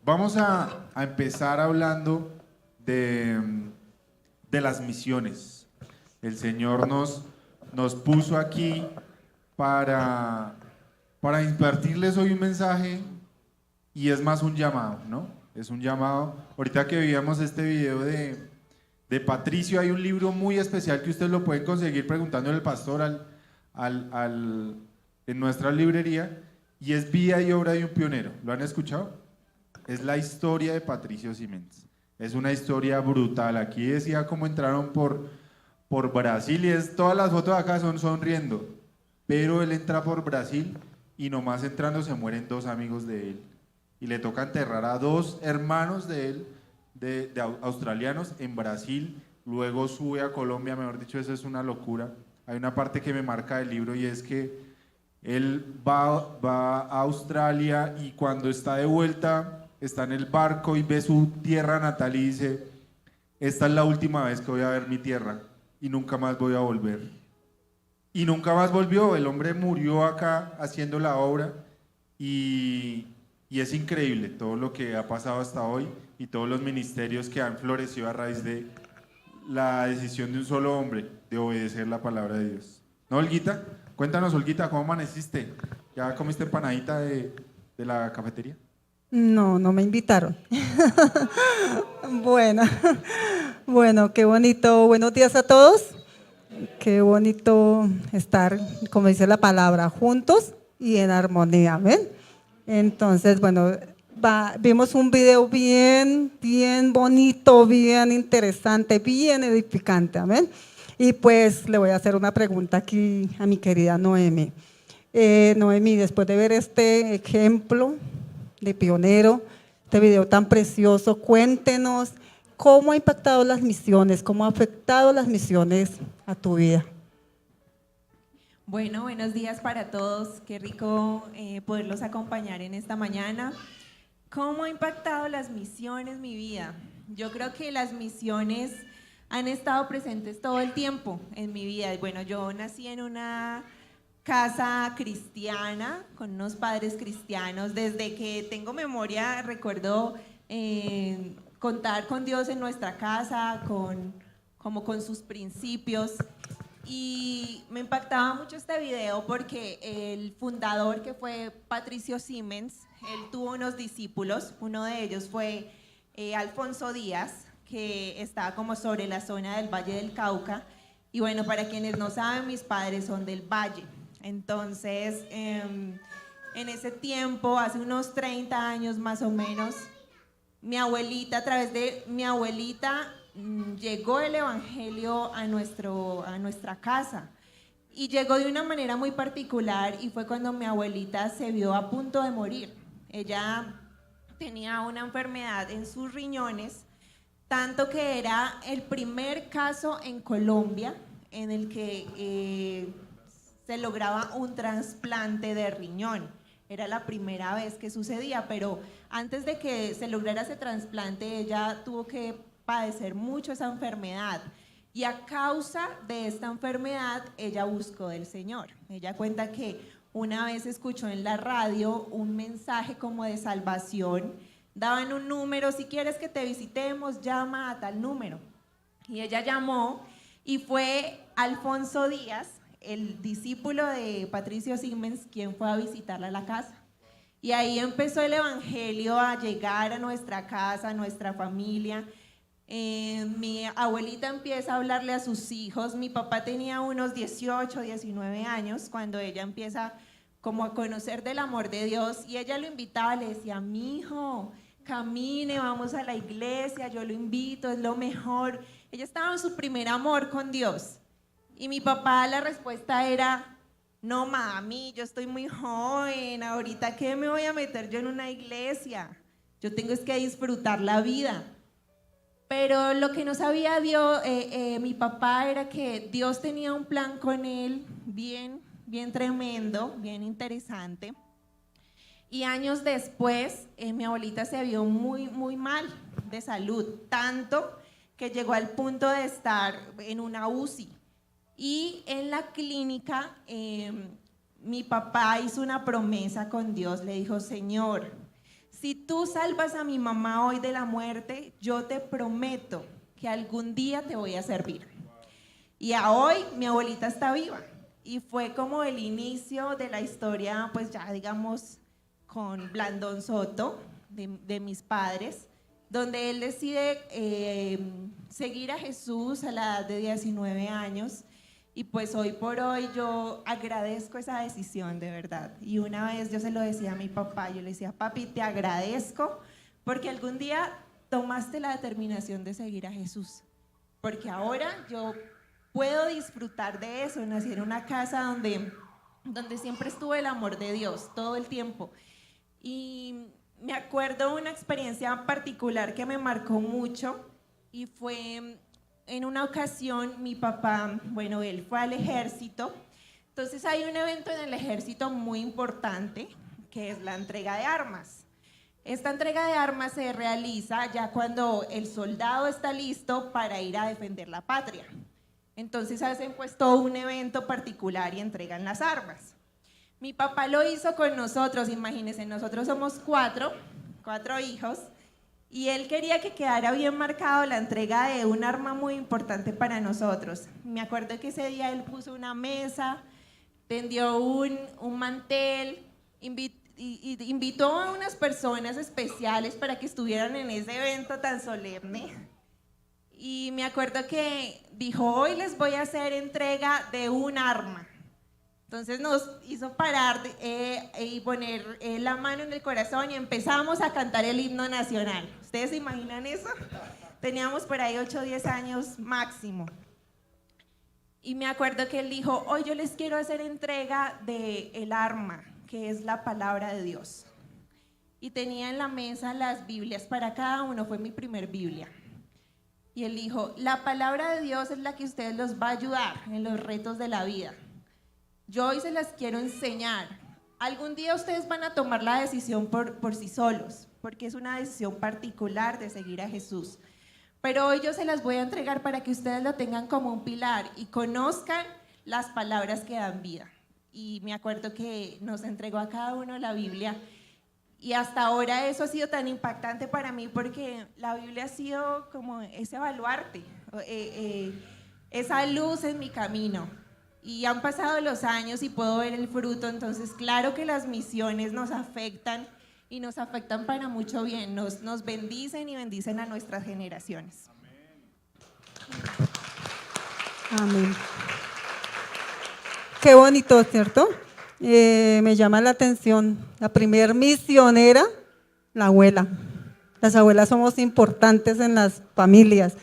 Vamos a empezar hablando de, de las misiones. El Señor nos puso aquí para, para impartirles hoy un mensaje y es más un llamado, ¿no? Es un llamado. Ahorita que veíamos este video de Patricio, hay un libro muy especial que ustedes lo pueden conseguir preguntándole al pastor en nuestra librería y es Vida y obra de un pionero. ¿Lo han escuchado? Es la historia de Patricio Siemens. Es una historia brutal. Aquí decía cómo entraron por Brasil y todas las fotos de acá son sonriendo. Pero él entra por Brasil y nomás entrando se mueren dos amigos de él. Y le toca enterrar a dos hermanos de él, australianos, en Brasil. Luego sube a Colombia, mejor dicho, eso es una locura. Hay una parte que me marca del libro y es que él va a Australia y cuando está de vuelta, está en el barco y ve su tierra natal y dice, esta es la última vez que voy a ver mi tierra y nunca más voy a volver. Y nunca más volvió, el hombre murió acá haciendo la obra y es increíble todo lo que ha pasado hasta hoy y todos los ministerios que han florecido a raíz de la decisión de un solo hombre de obedecer la palabra de Dios. ¿No, Olguita? Cuéntanos, Olguita, ¿cómo amaneciste? ¿Ya comiste empanadita de la cafetería? No, no me invitaron. Bueno, bueno, qué bonito. Buenos días a todos. Qué bonito estar, como dice la palabra, juntos y en armonía. ¿Ven? Entonces, bueno, vimos un video bien bonito, bien interesante, bien edificante. Amén. Y pues le voy a hacer una pregunta aquí a mi querida Noemi. Noemi, después de ver este ejemplo de pionero, este video tan precioso, cuéntenos cómo ha impactado las misiones, cómo ha afectado las misiones a tu vida. Bueno, buenos días para todos. Qué rico poderlos acompañar en esta mañana. ¿Cómo ha impactado las misiones mi vida? Yo creo que las misiones han estado presentes todo el tiempo en mi vida. Bueno, yo nací en una casa cristiana, con unos padres cristianos. Desde que tengo memoria recuerdo contar con Dios en nuestra casa, como con sus principios. Y me impactaba mucho este video porque el fundador, que fue Patricio Siemens, él tuvo unos discípulos. Uno de ellos fue Alfonso Díaz, que estaba como sobre la zona del Valle del Cauca. Y bueno, para quienes no saben, mis padres son del Valle. Entonces, en ese tiempo, hace unos 30 años más o menos, mi abuelita, a través de mi abuelita, llegó el evangelio a nuestra casa. Y llegó de una manera muy particular y fue cuando mi abuelita se vio a punto de morir. Ella tenía una enfermedad en sus riñones, tanto que era el primer caso en Colombia en el que se lograba un trasplante de riñón. Era la primera vez que sucedía, pero antes de que se lograra ese trasplante, ella tuvo que padecer mucho esa enfermedad. Y a causa de esta enfermedad, ella buscó del Señor. Ella cuenta que una vez escuchó en la radio un mensaje como de salvación. Daban un número: si quieres que te visitemos, llama a tal número. Y ella llamó y fue Alfonso Díaz, el discípulo de Patricio Siemens, quien fue a visitarla a la casa. Y ahí empezó el evangelio a llegar a nuestra casa, a nuestra familia. Mi abuelita empieza a hablarle a sus hijos. Mi papá tenía unos 18, 19 años cuando ella empieza como a conocer del amor de Dios, y ella lo invitaba, le decía: mi hijo, camine, vamos a la iglesia, yo lo invito, es lo mejor. Ella estaba en su primer amor con Dios. Y mi papá, la respuesta era: no, mami, yo estoy muy joven, ahorita ¿qué me voy a meter yo en una iglesia? Yo tengo es que disfrutar la vida. Pero lo que no sabía mi papá, era que Dios tenía un plan con él bien tremendo, bien interesante. Y años después, mi abuelita se vio muy mal de salud, tanto que llegó al punto de estar en una UCI. Y en la clínica, mi papá hizo una promesa con Dios. Le dijo: Señor, si tú salvas a mi mamá hoy de la muerte, yo te prometo que algún día te voy a servir. Y a hoy mi abuelita está viva. Y fue como el inicio de la historia, pues ya digamos, con Blandón Soto, de mis padres, donde él decide seguir a Jesús a la edad de 19 años. Y pues hoy por hoy yo agradezco esa decisión, de verdad. Y una vez yo se lo decía a mi papá, yo le decía, papi, te agradezco porque algún día tomaste la determinación de seguir a Jesús. Porque ahora yo puedo disfrutar de eso. Nací en una casa donde siempre estuvo el amor de Dios, todo el tiempo. Y me acuerdo una experiencia particular que me marcó mucho y fue en una ocasión mi papá, bueno, él fue al ejército, entonces hay un evento en el ejército muy importante que es la entrega de armas. Esta entrega de armas se realiza ya cuando el soldado está listo para ir a defender la patria. Entonces hacen pues todo un evento particular y entregan las armas. Mi papá lo hizo con nosotros, imagínense, nosotros somos cuatro hijos, y él quería que quedara bien marcado la entrega de un arma muy importante para nosotros. Me acuerdo que ese día él puso una mesa, tendió un mantel, invitó a unas personas especiales para que estuvieran en ese evento tan solemne. Y me acuerdo que dijo, hoy les voy a hacer entrega de un arma. Entonces nos hizo parar y poner la mano en el corazón y empezamos a cantar el himno nacional. ¿Ustedes se imaginan eso? Teníamos por ahí 8 o 10 años máximo. Y me acuerdo que él dijo, hoy yo les quiero hacer entrega del arma, que es la palabra de Dios. Y tenía en la mesa las Biblias para cada uno, fue mi primer Biblia. Y él dijo, la palabra de Dios es la que ustedes los va a ayudar en los retos de la vida. Yo hoy se las quiero enseñar. Algún día ustedes van a tomar la decisión por sí solos, porque es una decisión particular de seguir a Jesús. Pero hoy yo se las voy a entregar para que ustedes lo tengan como un pilar y conozcan las palabras que dan vida. Y me acuerdo que nos entregó a cada uno la Biblia. Y hasta ahora eso ha sido tan impactante para mí porque la Biblia ha sido como ese baluarte, esa luz en mi camino. Y han pasado los años y puedo ver el fruto, entonces claro que las misiones nos afectan y nos afectan para mucho bien, nos bendicen y bendicen a nuestras generaciones. Amén. Qué bonito, ¿cierto? Me llama la atención, la primer misionera, la abuela. Las abuelas somos importantes en las familias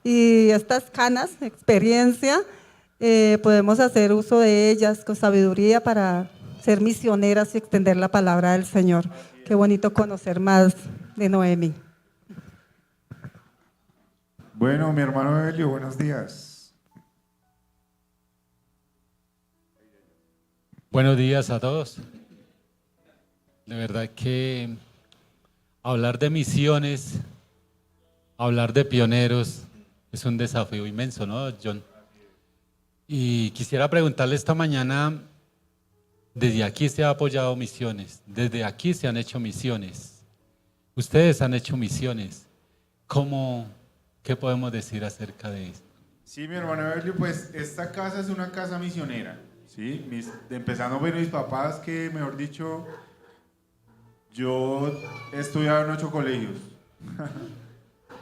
y estas canas, experiencia, podemos hacer uso de ellas con sabiduría para ser misioneras y extender la palabra del Señor. Qué bonito conocer más de Noemi. Bueno, mi hermano Evelio, buenos días. Buenos días a todos. De verdad que hablar de misiones, hablar de pioneros, es un desafío inmenso, ¿no, John? Y quisiera preguntarle esta mañana, desde aquí se ha apoyado misiones, desde aquí se han hecho misiones, ustedes han hecho misiones. ¿Qué podemos decir acerca de esto? Sí, mi hermano Evelio, pues esta casa es una casa misionera, ¿sí? Empezando por mis papás, que mejor dicho, yo he estudiado en 8 colegios.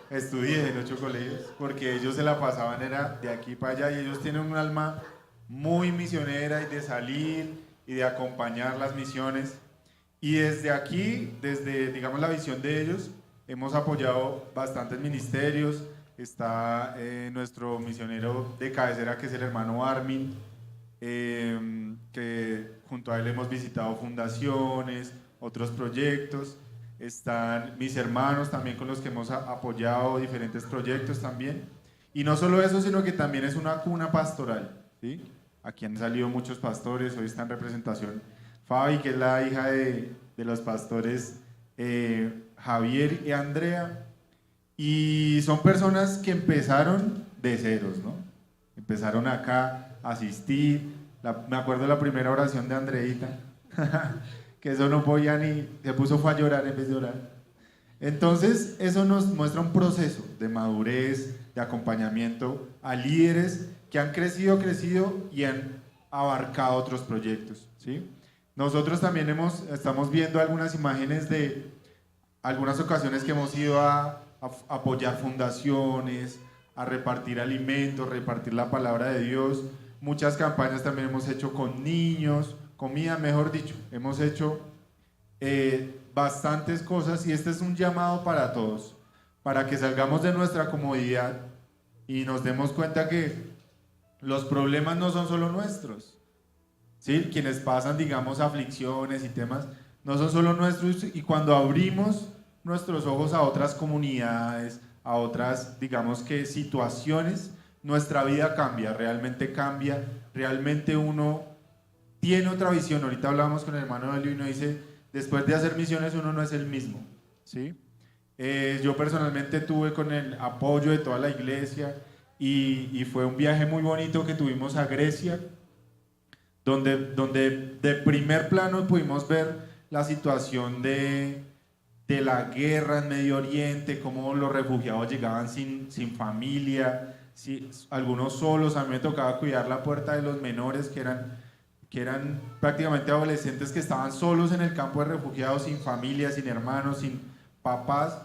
Estudié en 8 colegios porque ellos se la pasaban era de aquí para allá y ellos tienen un alma muy misionera y de salir y de acompañar las misiones. Y desde aquí, desde digamos la visión de ellos, hemos apoyado bastantes ministerios. Está nuestro misionero de cabecera, que es el hermano Armin, que junto a él hemos visitado fundaciones, otros proyectos. Están mis hermanos también con los que hemos apoyado diferentes proyectos también. Y no solo eso, sino que también es una cuna pastoral, ¿sí? Aquí han salido muchos pastores, hoy está en representación Fabi, que es la hija de los pastores Javier y Andrea. Y son personas que empezaron de ceros, ¿no? Empezaron acá a asistir. Me acuerdo de la primera oración de Andreita, que eso no podía ni, se puso fue a llorar en vez de orar. Entonces, eso nos muestra un proceso de madurez, de acompañamiento a líderes que han crecido y han abarcado otros proyectos, ¿sí? Nosotros también estamos viendo algunas imágenes de algunas ocasiones que hemos ido a apoyar fundaciones, a repartir alimentos, repartir la palabra de Dios. Muchas campañas también hemos hecho con niños, comida, mejor dicho, hemos hecho bastantes cosas, y este es un llamado para todos, para que salgamos de nuestra comodidad y nos demos cuenta que los problemas no son solo nuestros, ¿sí? Quienes pasan, digamos, aflicciones y temas, no son solo nuestros, y cuando abrimos nuestros ojos a otras comunidades, a otras, digamos que situaciones, nuestra vida cambia, realmente uno tiene otra visión. Ahorita hablábamos con el hermano Elio y uno dice, después de hacer misiones uno no es el mismo, ¿sí? Yo personalmente tuve con el apoyo de toda la iglesia y fue un viaje muy bonito que tuvimos a Grecia, donde de primer plano pudimos ver la situación de la guerra en Medio Oriente, cómo los refugiados llegaban sin familia, algunos solos. A mí me tocaba cuidar la puerta de los menores que eran prácticamente adolescentes que estaban solos en el campo de refugiados, sin familia, sin hermanos, sin papás,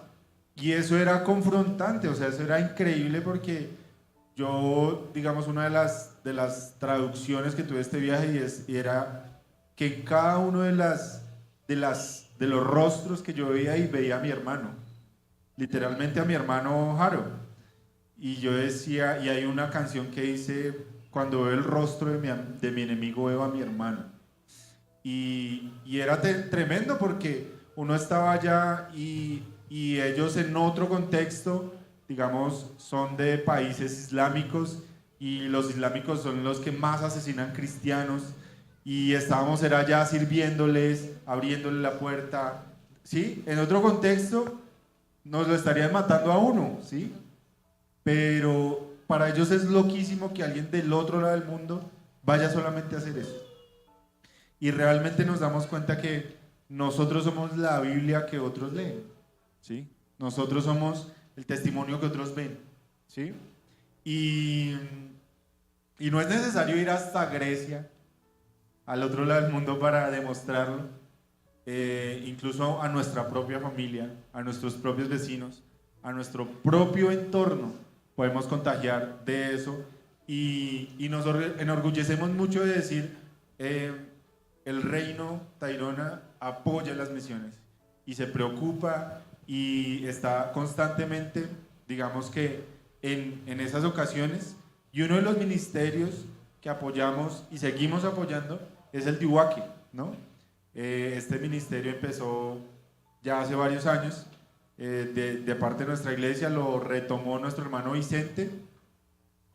y eso era confrontante, o sea, eso era increíble, porque yo, digamos, una de las traducciones que tuve de este viaje era que en cada uno de los rostros que yo veía, y veía a mi hermano, literalmente a mi hermano Jaro, y yo decía, y hay una canción que dice, cuando veo el rostro de mi enemigo veo a mi hermano, y era tremendo, porque uno estaba allá y ellos en otro contexto, digamos, son de países islámicos, y los islámicos son los que más asesinan cristianos, y estábamos allá sirviéndoles, abriéndoles la puerta, ¿sí? En otro contexto nos lo estarían matando a uno, ¿sí? Pero para ellos es loquísimo que alguien del otro lado del mundo vaya solamente a hacer eso. Y realmente nos damos cuenta que nosotros somos la Biblia que otros leen, ¿sí? Nosotros somos el testimonio que otros ven, ¿sí? Y no es necesario ir hasta Grecia, al otro lado del mundo, para demostrarlo. Incluso a nuestra propia familia, a nuestros propios vecinos, a nuestro propio entorno, podemos contagiar de eso, y nos enorgullecemos mucho de decir, el Reino Tayrona apoya las misiones y se preocupa y está constantemente, digamos que en esas ocasiones. Y uno de los ministerios que apoyamos y seguimos apoyando es el de Ubaque, ¿no? Este ministerio empezó ya hace varios años, de parte de nuestra iglesia, lo retomó nuestro hermano Vicente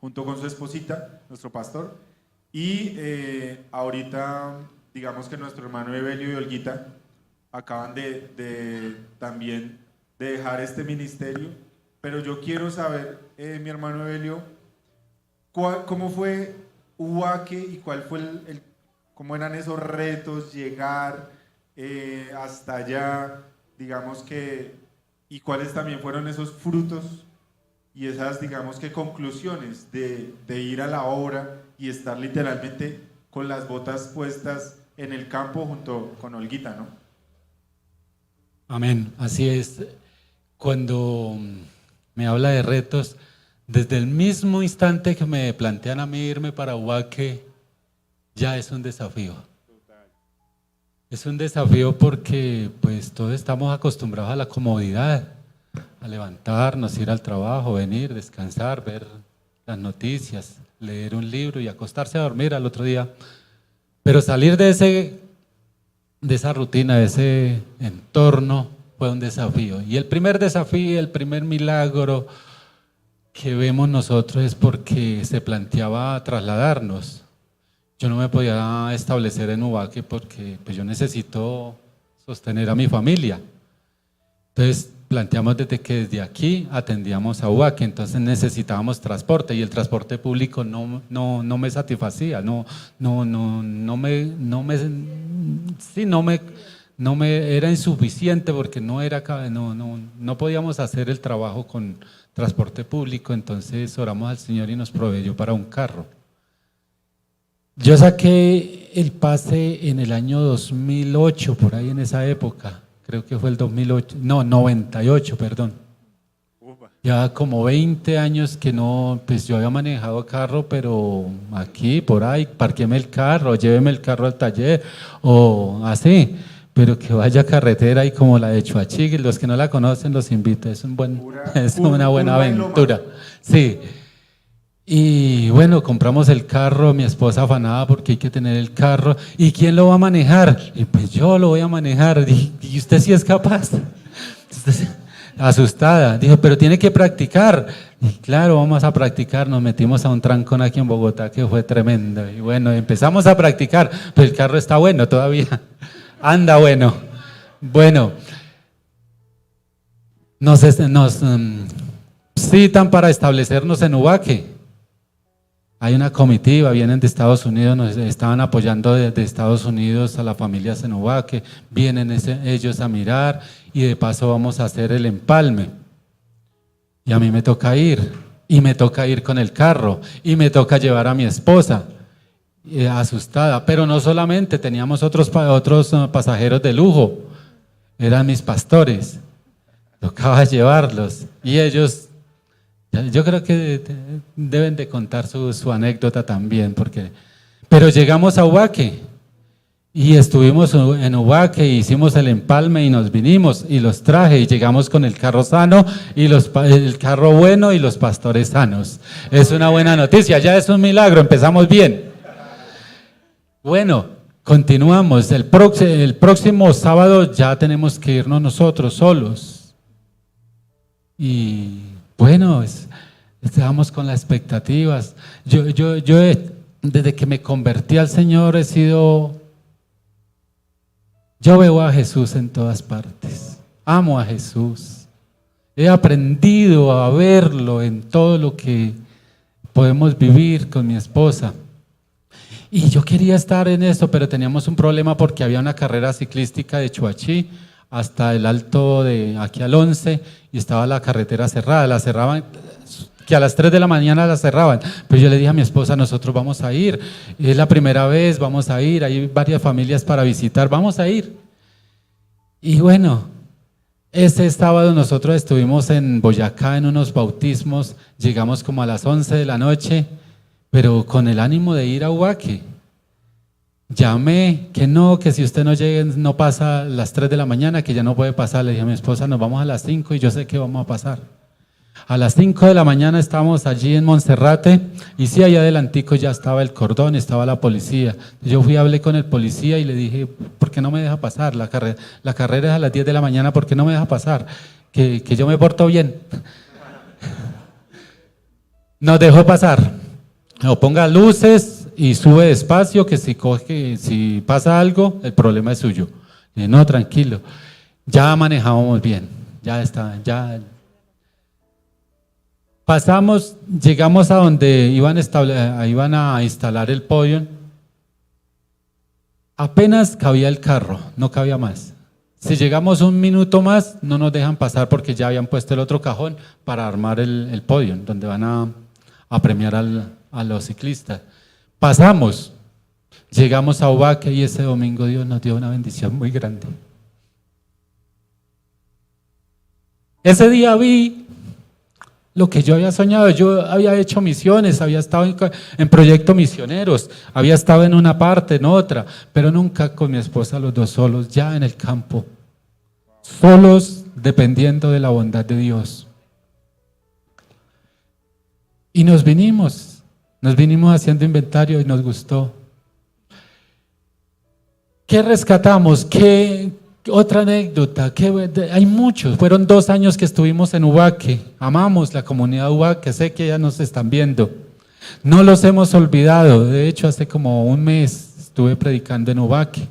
junto con su esposita, nuestro pastor, y ahorita, digamos que nuestro hermano Evelio y Olguita acaban también de dejar este ministerio. Pero yo quiero saber, mi hermano Evelio, ¿cómo fue Ubaque y cuál fue cómo eran esos retos, llegar hasta allá, digamos que, y cuáles también fueron esos frutos y esas, digamos que, conclusiones de ir a la obra y estar literalmente con las botas puestas en el campo junto con Olguita, ¿no? Amén, así es. Cuando me habla de retos, desde el mismo instante que me plantean a mí irme para Ubaque, ya es un desafío. Es un desafío porque pues todos estamos acostumbrados a la comodidad, a levantarnos, ir al trabajo, venir, descansar, ver las noticias, leer un libro y acostarse a dormir al otro día. Pero salir de esa rutina, de ese entorno, fue un desafío. Y el primer desafío, el primer milagro que vemos nosotros es porque se planteaba trasladarnos. Yo no me podía establecer en Ubaque porque pues yo necesito sostener a mi familia. Entonces planteamos desde aquí atendíamos a Ubaque, entonces necesitábamos transporte y el transporte público no me satisfacía, no sí, no me era insuficiente porque no podíamos hacer el trabajo con transporte público, entonces oramos al Señor y nos proveyó para un carro. Yo saqué el pase en el año 2008, por ahí en esa época, creo que fue el 2008, no, 98, perdón. Ya como 20 años que no, pues yo había manejado carro, pero aquí, por ahí, parquéme el carro, lléveme el carro al taller, o así, pero que vaya a carretera y como la de Chuachi, los que no la conocen los invito, es una buena aventura. Sí. Y bueno, compramos el carro, mi esposa afanada porque hay que tener el carro. ¿Y quién lo va a manejar? Y pues yo lo voy a manejar. ¿Y usted sí es capaz? Asustada, dijo, pero tiene que practicar. Y claro, vamos a practicar. Nos metimos a un trancón aquí en Bogotá que fue tremendo. Y bueno, empezamos a practicar, pero el carro está bueno todavía. Anda bueno. Bueno, nos citan para establecernos en Ubaque. Hay una comitiva, vienen de Estados Unidos, nos estaban apoyando de Estados Unidos a la familia en Ubaque, vienen ellos a mirar y de paso vamos a hacer el empalme. Y a mí me toca ir, y me toca ir con el carro, y me toca llevar a mi esposa, asustada, pero no solamente, teníamos otros pasajeros de lujo, eran mis pastores, tocaba llevarlos, y ellos... Yo creo que deben de contar su anécdota también, pero llegamos a Ubaque y estuvimos en Ubaque, hicimos el empalme y nos vinimos y los traje y llegamos con el carro sano y el carro bueno y los pastores sanos. Es una buena noticia, ya es un milagro, empezamos bien. Bueno, continuamos, el próximo sábado ya tenemos que irnos nosotros solos y... Bueno, estamos con las expectativas. Yo desde que me convertí al Señor yo veo a Jesús en todas partes. Amo a Jesús. He aprendido a verlo en todo lo que podemos vivir con mi esposa. Y yo quería estar en eso, pero teníamos un problema porque había una carrera ciclística de Chuachi hasta el alto de aquí al 11 y estaba la carretera cerrada, la cerraban, que a las 3 de la mañana la cerraban, pero yo le dije a mi esposa, nosotros vamos a ir, es la primera vez, vamos a ir, hay varias familias para visitar, vamos a ir. Y bueno, ese sábado nosotros estuvimos en Boyacá en unos bautismos, llegamos como a las 11 de la noche, pero con el ánimo de ir a Ubaque. Llamé, que si usted no llega, no pasa a las 3 de la mañana, que ya no puede pasar. Le dije a mi esposa, nos vamos a las 5 y yo sé que vamos a pasar. A las 5 de la mañana estábamos allí en Monserrate y sí, allá adelantico ya estaba el cordón, estaba la policía. Yo fui, hablé con el policía y le dije, ¿por qué no me deja pasar? La carrera es a las 10 de la mañana, ¿por qué no me deja pasar? Que yo me porto bien. Nos dejó pasar. No ponga luces y sube despacio, que si pasa algo, el problema es suyo. No, tranquilo. Ya manejábamos bien. Ya está, ya. Pasamos, llegamos a donde iban a instalar el podio. Apenas cabía el carro, no cabía más. Si llegamos un minuto más, no nos dejan pasar porque ya habían puesto el otro cajón para armar el podio, donde van a premiar a los ciclistas. Pasamos, llegamos a Ubaque y ese domingo Dios nos dio una bendición muy grande. Ese día vi lo que yo había soñado. Yo había hecho misiones, había estado en proyectos misioneros, había estado en una parte, en otra, pero nunca con mi esposa, los dos solos, ya en el campo, solos dependiendo de la bondad de Dios. Y nos vinimos haciendo inventario y nos gustó. ¿Qué rescatamos? ¿Qué otra anécdota? Hay muchos. Fueron 2 años que estuvimos en Ubaque. Amamos la comunidad de Ubaque. Sé que ya nos están viendo. No los hemos olvidado. De hecho, hace como un mes estuve predicando en Ubaque.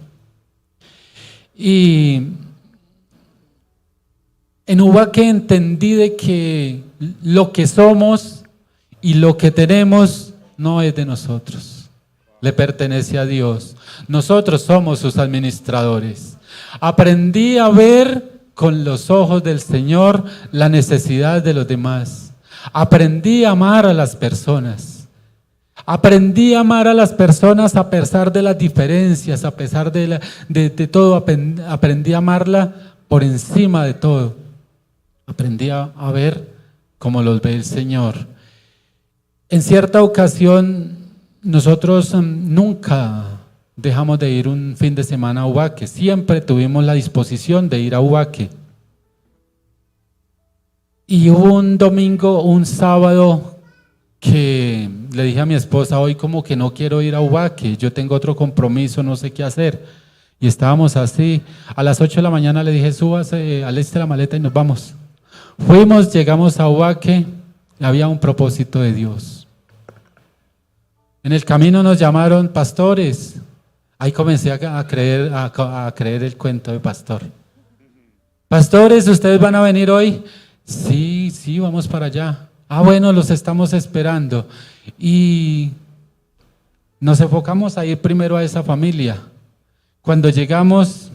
Y en Ubaque entendí de que lo que somos y lo que tenemos no es de nosotros. le pertenece a Dios. Nosotros somos sus administradores. Aprendí a ver con los ojos del Señor la necesidad de los demás. Aprendí a amar a las personas. Aprendí a amar a las personas a pesar de las diferencias, a pesar de todo. Aprendí a amarla por encima de todo. Aprendí a ver como los ve el Señor. En cierta ocasión, nosotros nunca dejamos de ir un fin de semana a Ubaque. Siempre tuvimos la disposición de ir a Ubaque. Y hubo un domingo, un sábado, que le dije a mi esposa, hoy como que no quiero ir a Ubaque, yo tengo otro compromiso, no sé qué hacer. Y estábamos así. A las 8 de la mañana le dije, súbase, aliste la maleta y nos vamos. Fuimos, llegamos a Ubaque, había un propósito de Dios. En el camino nos llamaron pastores. Ahí comencé a creer el cuento de pastor. Pastores, ¿ustedes van a venir hoy? Sí, vamos para allá. Bueno, los estamos esperando. Y nos enfocamos a ir primero a esa familia. Cuando llegamos,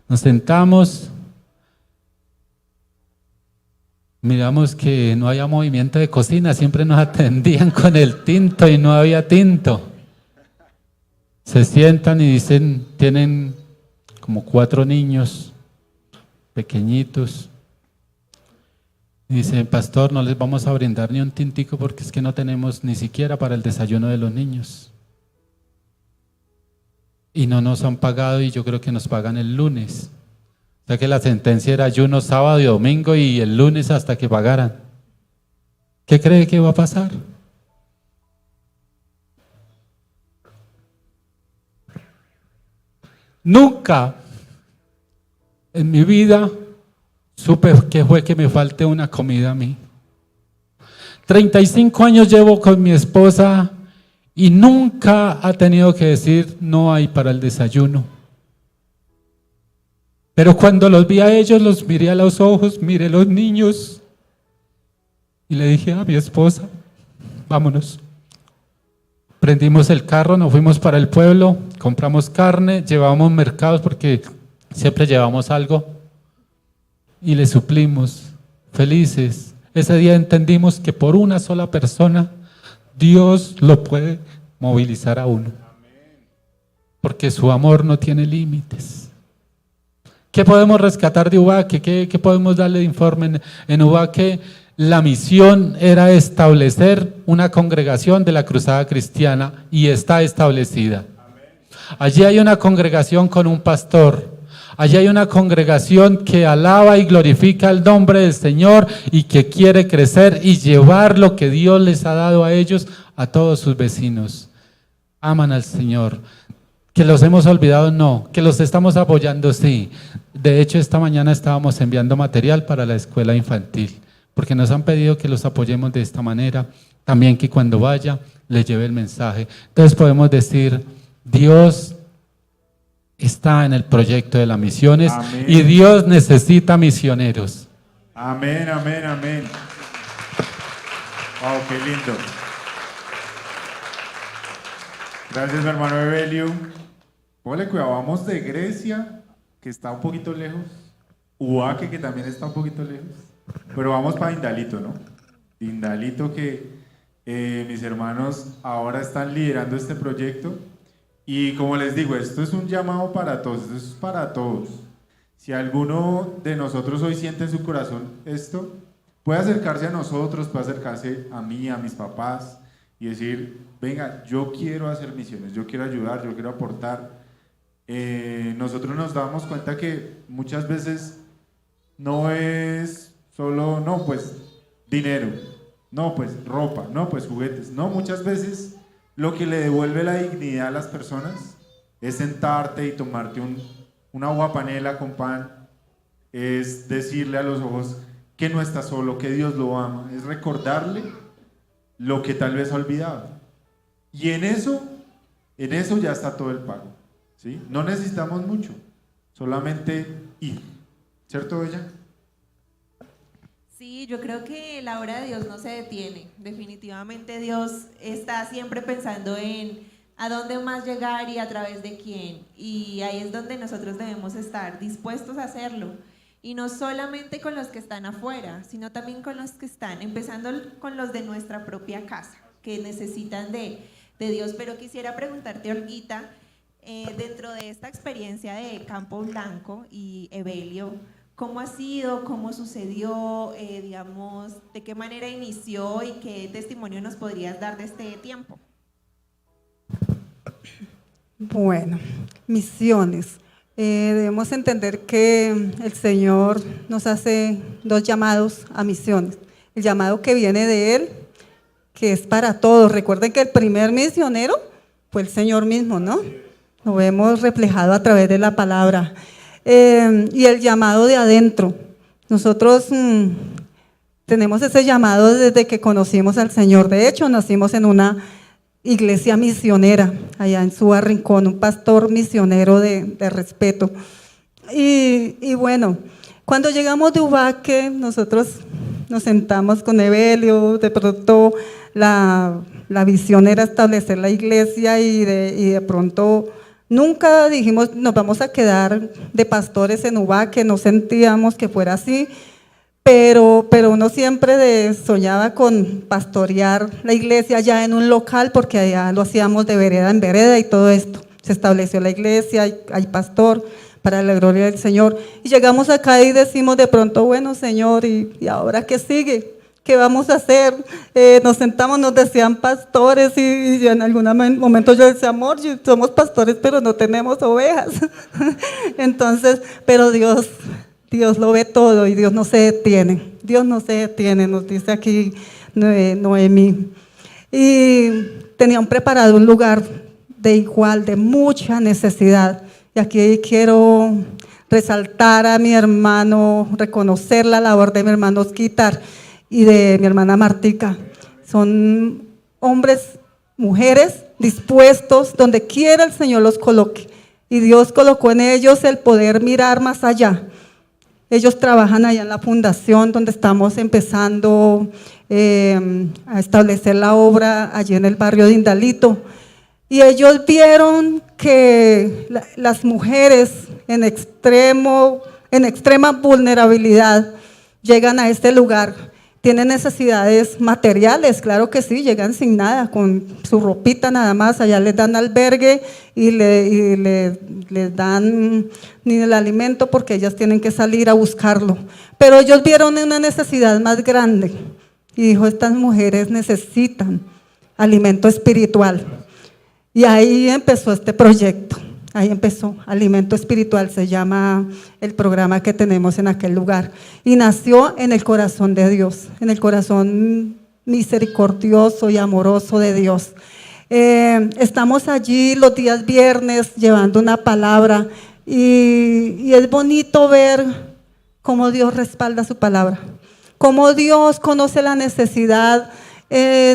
nos sentamos, miramos que no había movimiento de cocina, siempre nos atendían con el tinto y no había tinto. Se sientan y dicen, tienen como 4 niños pequeñitos. Y dicen, pastor, no les vamos a brindar ni un tintico porque es que no tenemos ni siquiera para el desayuno de los niños. Y no nos han pagado y yo creo que nos pagan el lunes. O sea que la sentencia era ayuno sábado y domingo y el lunes hasta que pagaran. ¿Qué cree que va a pasar? Nunca en mi vida supe que fue que me falte una comida a mí. 35 años llevo con mi esposa y nunca ha tenido que decir no hay para el desayuno. Pero cuando los vi a ellos, los miré a los ojos, miré a los niños y le dije a mi esposa, vámonos. Prendimos el carro, nos fuimos para el pueblo, compramos carne, llevábamos mercados porque siempre llevamos algo y le suplimos, felices. Ese día entendimos que por una sola persona Dios lo puede movilizar a uno, porque su amor no tiene límites. ¿Qué podemos rescatar de Ubaque? ¿Qué podemos darle de informe? En Ubaque la misión era establecer una congregación de la Cruzada Cristiana y está establecida. Allí hay una congregación con un pastor. Allí hay una congregación que alaba y glorifica el nombre del Señor y que quiere crecer y llevar lo que Dios les ha dado a ellos a todos sus vecinos. Aman al Señor. ¿Que los hemos olvidado? No. ¿Que los estamos apoyando? Sí. De hecho, esta mañana estábamos enviando material para la escuela infantil, porque nos han pedido que los apoyemos de esta manera. También que cuando vaya, les lleve el mensaje. Entonces podemos decir, Dios está en el proyecto de las misiones. Amén. Y Dios necesita misioneros. Amén, amén, amén. Wow, qué lindo. Gracias, mi hermano Evelio. Póngale cuidado, vamos de Grecia, que está un poquito lejos, Ubaque, que también está un poquito lejos, pero vamos para Indalito, ¿no? Indalito, que mis hermanos ahora están liderando este proyecto. Y como les digo, esto es un llamado para todos, esto es para todos. Si alguno de nosotros hoy siente en su corazón esto, puede acercarse a nosotros, puede acercarse a mí, a mis papás y decir, venga, yo quiero hacer misiones, yo quiero ayudar, yo quiero aportar. Nosotros nos damos cuenta que muchas veces no es solo, no, pues dinero, no, pues ropa, no, pues juguetes, no, muchas veces lo que le devuelve la dignidad a las personas es sentarte y tomarte una agua panela con pan, es decirle a los ojos que no está solo, que Dios lo ama, es recordarle lo que tal vez ha olvidado. Y en eso ya está todo el pago, ¿sí? No necesitamos mucho, solamente ir, ¿cierto, Bella? Sí, yo creo que la obra de Dios no se detiene. Definitivamente Dios está siempre pensando en ¿A dónde más llegar y a través de quién? Y ahí es donde nosotros debemos estar dispuestos a hacerlo. Y no solamente con los que están afuera, sino también con los que están, empezando con los de nuestra propia casa, que necesitan de Dios. Pero quisiera preguntarte, Olguita, dentro de esta experiencia de Campo Blanco y Evelio, ¿cómo ha sido? ¿Cómo sucedió? Digamos, ¿de qué manera inició y qué testimonio nos podrías dar de este tiempo? Bueno, misiones. Debemos entender que el Señor nos hace dos llamados a misiones. El llamado que viene de Él, que es para todos. Recuerden que el primer misionero fue el Señor mismo, ¿no? Lo vemos reflejado a través de la palabra. Y el llamado de adentro. Nosotros tenemos ese llamado desde que conocimos al Señor. De hecho, nacimos en una iglesia misionera, allá en Suba Rincón, un pastor misionero de respeto. Y bueno, cuando llegamos de Ubaque, nosotros nos sentamos con Evelio, de pronto la visión era establecer la iglesia y de pronto nunca dijimos nos vamos a quedar de pastores en Ubaque, no sentíamos que fuera así. Pero uno siempre soñaba con pastorear la iglesia ya en un local, porque allá lo hacíamos de vereda en vereda y todo esto. Se estableció la iglesia, hay pastor, para la gloria del Señor. Y llegamos acá y decimos de pronto, bueno, Señor, ¿y ahora qué sigue? ¿Qué vamos a hacer? Nos sentamos, nos decían pastores y en algún momento yo decía, amor, somos pastores pero no tenemos ovejas. Entonces, pero Dios lo ve todo y Dios no se detiene. Dios no se detiene, nos dice aquí Noemí. Y tenían preparado un lugar de mucha necesidad. Y aquí quiero resaltar a mi hermano, reconocer la labor de mi hermano Osquitar y de mi hermana Martica. Son hombres, mujeres dispuestos donde quiera el Señor los coloque. Y Dios colocó en ellos el poder mirar más allá. Ellos trabajan allá en la fundación donde estamos empezando a establecer la obra allí en el barrio de Indalito. Y ellos vieron que las mujeres en extrema vulnerabilidad llegan a este lugar. Tienen necesidades materiales, claro que sí, llegan sin nada, con su ropita nada más, allá les dan albergue y les dan ni el alimento porque ellas tienen que salir a buscarlo. Pero ellos vieron una necesidad más grande y dijo, estas mujeres necesitan alimento espiritual. Y ahí empezó este proyecto, ahí empezó, Alimento Espiritual, se llama el programa que tenemos en aquel lugar. Y nació en el corazón de Dios, en el corazón misericordioso y amoroso de Dios. Estamos allí los días viernes llevando una palabra y es bonito ver cómo Dios respalda su palabra, cómo Dios conoce la necesidad,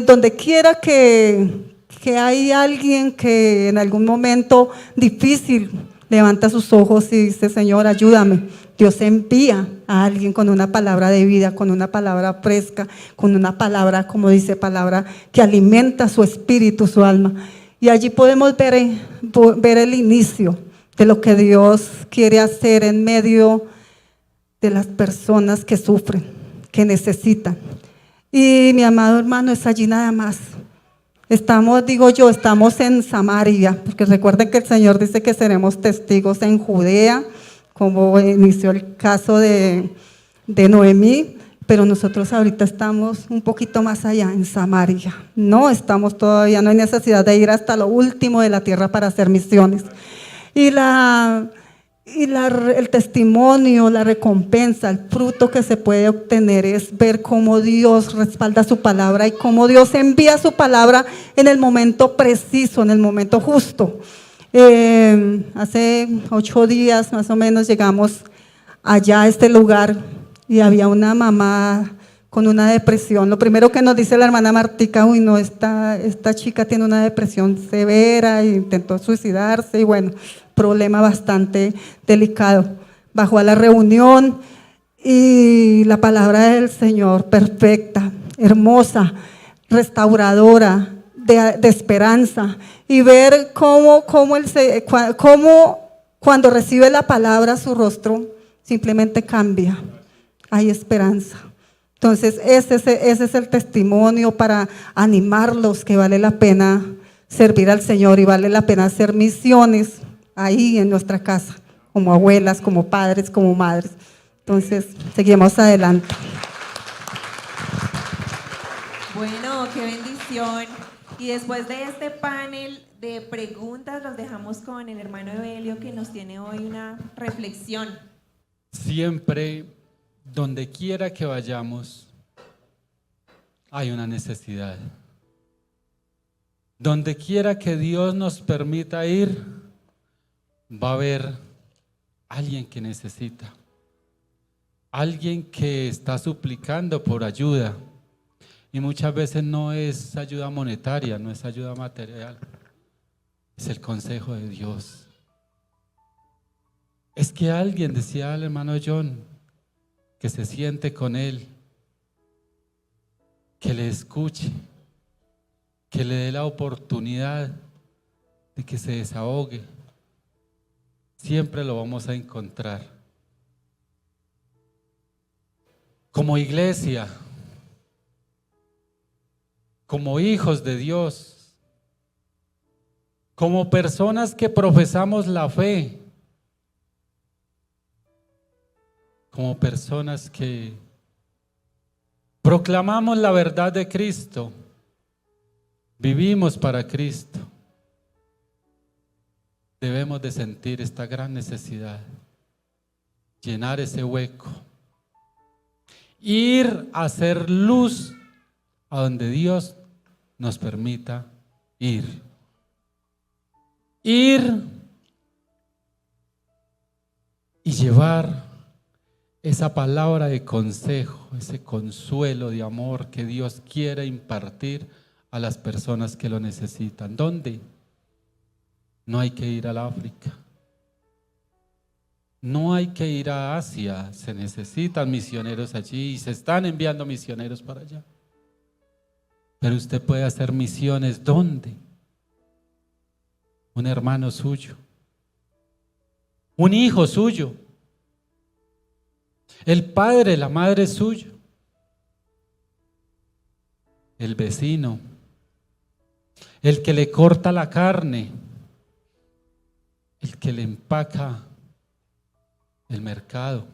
donde quiera que hay alguien que en algún momento difícil levanta sus ojos y dice, Señor, ayúdame. Dios envía a alguien con una palabra de vida, con una palabra fresca, con una palabra, como dice, palabra que alimenta su espíritu, su alma. Y allí podemos ver el inicio de lo que Dios quiere hacer en medio de las personas que sufren, que necesitan. Y mi amado hermano, es allí nada más. Estamos en Samaria, porque recuerden que el Señor dice que seremos testigos en Judea, como inició el caso de Noemí, pero nosotros ahorita estamos un poquito más allá, en Samaria. No estamos todavía, no hay necesidad de ir hasta lo último de la tierra para hacer misiones. El testimonio, la recompensa, el fruto que se puede obtener es ver cómo Dios respalda su palabra y cómo Dios envía su palabra en el momento preciso, en el momento justo. Hace 8 días más o menos llegamos allá a este lugar y había una mamá con una depresión. Lo primero que nos dice la hermana Martica, uy no, esta chica tiene una depresión severa e intentó suicidarse y bueno, problema bastante delicado. Bajó a la reunión y la palabra del Señor, perfecta, hermosa, restauradora, de esperanza y ver cómo cuando recibe la palabra su rostro simplemente cambia. Hay esperanza. Entonces ese es el testimonio para animarlos que vale la pena servir al Señor y vale la pena hacer misiones ahí en nuestra casa, como abuelas, como padres, como madres. Entonces seguimos adelante. Bueno, qué bendición. Y después de este panel de preguntas, los dejamos con el hermano Evelio, que nos tiene hoy una reflexión. Siempre, donde quiera que vayamos, hay una necesidad. Donde quiera que Dios nos permita ir, va a haber alguien que necesita, alguien que está suplicando por ayuda. Y muchas veces no es ayuda monetaria, no es ayuda material, es el consejo de Dios. Es que alguien, decía el hermano John, que se siente con él, que le escuche, que le dé la oportunidad de que se desahogue. Siempre lo vamos a encontrar. Como iglesia, como hijos de Dios, como personas que profesamos la fe, como personas que proclamamos la verdad de Cristo, vivimos para Cristo, debemos de sentir esta gran necesidad, llenar ese hueco, ir a hacer luz a donde Dios nos permita ir. Ir y llevar esa palabra de consejo, ese consuelo de amor que Dios quiere impartir a las personas que lo necesitan. ¿Dónde? No hay que ir al África. No hay que ir a Asia. Se necesitan misioneros allí y se están enviando misioneros para allá. Pero usted puede hacer misiones ¿dónde? Un hermano suyo, un hijo suyo, el padre, la madre suyo, el vecino, el que le corta la carne, el que le empaca el mercado,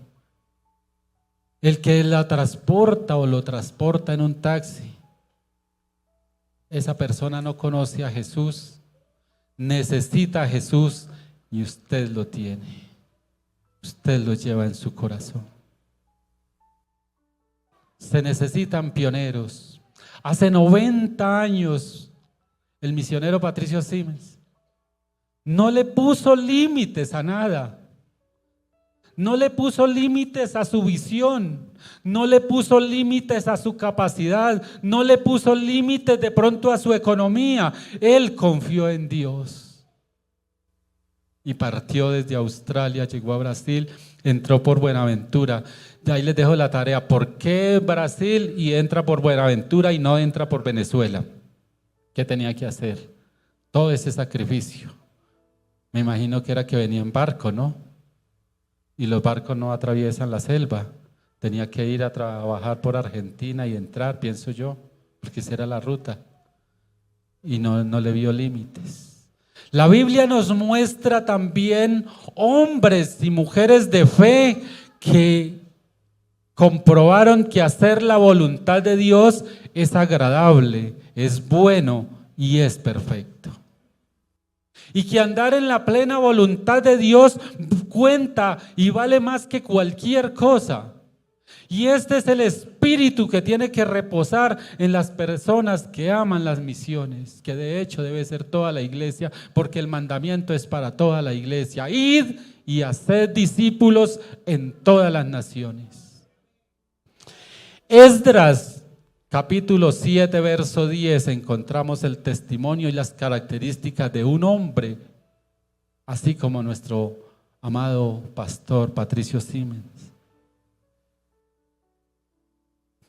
el que la transporta o lo transporta en un taxi. Esa persona no conoce a Jesús, necesita a Jesús y usted lo tiene. Usted lo lleva en su corazón. Se necesitan pioneros. Hace 90 años el misionero Patricio Simmons no le puso límites a nada. No le puso límites a su visión, no le puso límites a su capacidad, no le puso límites de pronto a su economía. Él confió en Dios y partió desde Australia, llegó a Brasil, entró por Buenaventura. Y ahí les dejo la tarea: ¿por qué Brasil y entra por Buenaventura y no entra por Venezuela? ¿Qué tenía que hacer? Todo ese sacrificio. Me imagino que era que venía en barco, ¿no? Y los barcos no atraviesan la selva. Tenía que ir a trabajar por Argentina y entrar, pienso yo, porque esa era la ruta. Y no le vio límites. La Biblia nos muestra también hombres y mujeres de fe que comprobaron que hacer la voluntad de Dios es agradable, es bueno y es perfecto. Y que andar en la plena voluntad de Dios cuenta y vale más que cualquier cosa. Y este es el espíritu que tiene que reposar en las personas que aman las misiones, que de hecho debe ser toda la iglesia, porque el mandamiento es para toda la iglesia: id y haced discípulos en todas las naciones. Esdras capítulo 7, verso 10, encontramos el testimonio y las características de un hombre, así como nuestro amado pastor Patricio Simmons.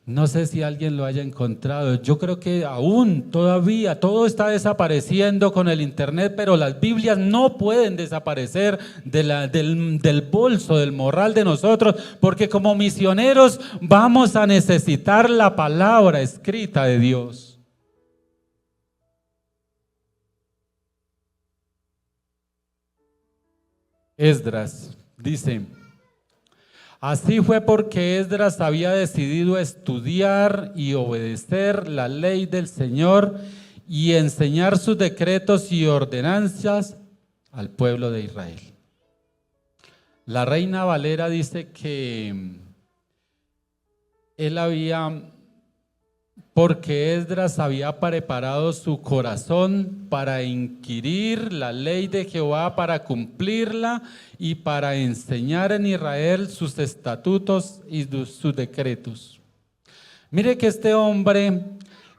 No sé si alguien lo haya encontrado. Yo creo que aún, todavía, todo está desapareciendo con el internet, pero las Biblias no pueden desaparecer del bolso, del morral de nosotros, porque como misioneros vamos a necesitar la palabra escrita de Dios. Esdras dice: así fue porque Esdras había decidido estudiar y obedecer la ley del Señor y enseñar sus decretos y ordenanzas al pueblo de Israel. La Reina Valera dice que porque Esdras había preparado su corazón para inquirir la ley de Jehová, para cumplirla y para enseñar en Israel sus estatutos y sus decretos. Mire que este hombre,